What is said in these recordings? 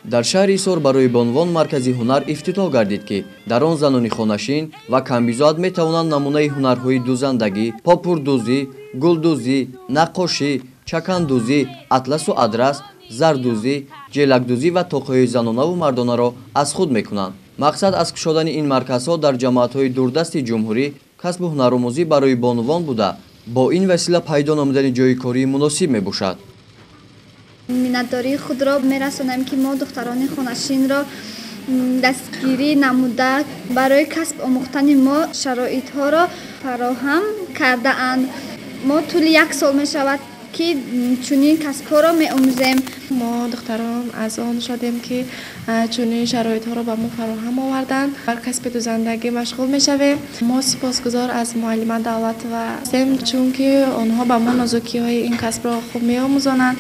дар шаҳри Исор барои бонвон маркази ҳунар ифтитоҳ гардид, ки дар он занони хонашин ва камбизоат метавонанд намунаи ҳунарҳои дузандагӣ, попурдӯзӣ, гулдӯзӣ, наққошӣ, чакандӯзӣ, атласу адрас, зардӯзӣ, ҷелакдӯзӣ ва тоқиҳои занонаву мардонаро аз худ мекунанд. мақсад аз кушодани ин марказҳо дар ҷамоатҳои дурдасти ҷумҳурӣ касбу ҳунаромӯзӣ барои бонвон буда, бо ин васила пайдо намудани ҷойи кории муносиб мебошад. миннатдории худро мерасонем, ки мо духтарони хонашинро дастгирӣ намуда барои касб омӯхтани мо шароитҳоро фароҳам кардаанд. мо тӯли 1 сол мешавад, ки чунин касбҳоро меомӯзем. мо духтарон аз он шодем, ки чунин шароитҳоро ба мо фароҳам оварданд. бар касби дузандагӣ машғул мешавем. мо сипосгузор аз муаллима Давлатова ҳастем, чунки онҳо ба мо нозукиҳои ин касбро хуб меомӯзонанд.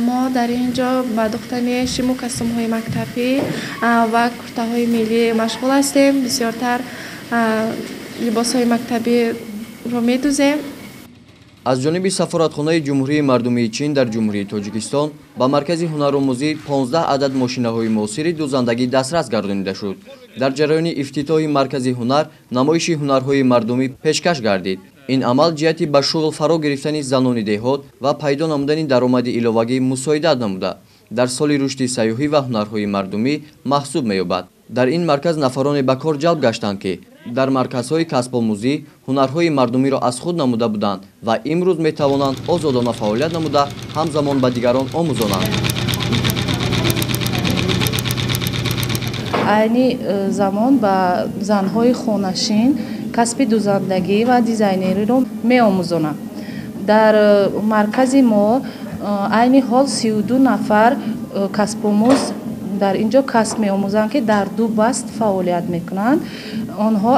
мо дар ин ҷо ба духтани шиму костюмҳои мактабӣ ва куртаҳои миллӣ машғул ҳастем. бисёртар либосҳои мактабиро медӯзем. аз ҷониби сафоратхонаи ҷумҳурии мардумии Чин дар ҷумҳурии Тоҷикистон ба маркази ҳунаромӯзӣ 15 адад мошинаҳои муосири дузандагӣ дастрас гардонида шуд. дар ҷараёни ифтитоҳи маркази ҳунар намоиши ҳунарҳои мардумӣ пешкаш гардид. ин амал ҷиҳати ба шуғл фаро гирифтани занони деҳот ва пайдо намудани даромади иловагӣ мусоидат намуда, дар соли рушди сайёҳӣ ва ҳунарҳои мардумӣ маҳсуб меёбад. дар ин марказ нафароне ба кор ҷалб гаштанд, ки дар марказҳои касбомӯзӣ ҳунарҳои мардумиро аз худ намуда буданд ва имрӯз метавонанд озодона фаъолият намуда ҳамзамон ба дигарон омӯзонанд. айни замон ба занҳои хонашин касби дузандагӣ ва дизайнериро меомӯзонанд. дар маркази мо айни ҳол 32 нафар касбомӯз дар ин ҷо касб меомӯзанд, ки дар 2 баст фаъолият мекунанд. онҳо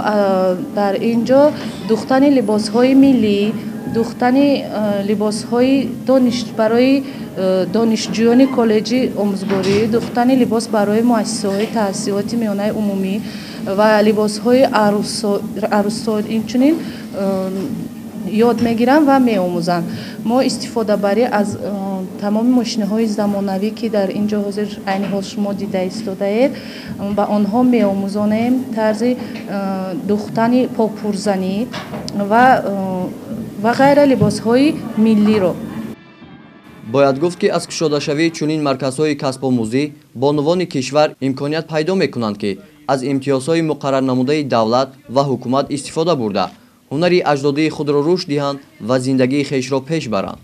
дар ин ҷо духтани либосҳои миллӣ, духтани либосҳои барои донишҷӯёни коллеҷи омӯзгорӣ, духтани либос барои муассисаҳои таҳсилоти миёнаи умумӣ ва либосҳои арӯсҳо инчунин ёд мегиранд ва меомӯзанд. мо истифодабарӣ аз тамоми мошинаҳои замонавӣ, ки дар ин ҷо ҳозир айни ҳол шумо дида истодаед, ба онҳо меомӯзонем тарзи духтани попурзанӣ ва ғайра либосҳои миллиро. бояд гуфт, ки аз кушодашавии чунин марказҳои касбомӯзӣ бонувони кишвар имконият пайдо мекунанд, ки аз имтиёзҳои муқаррарнамудаи давлат ва ҳукумат истифода бурда ҳунари аҷдодии худро рушд диҳанд ва зиндагии хешро пеш баранд.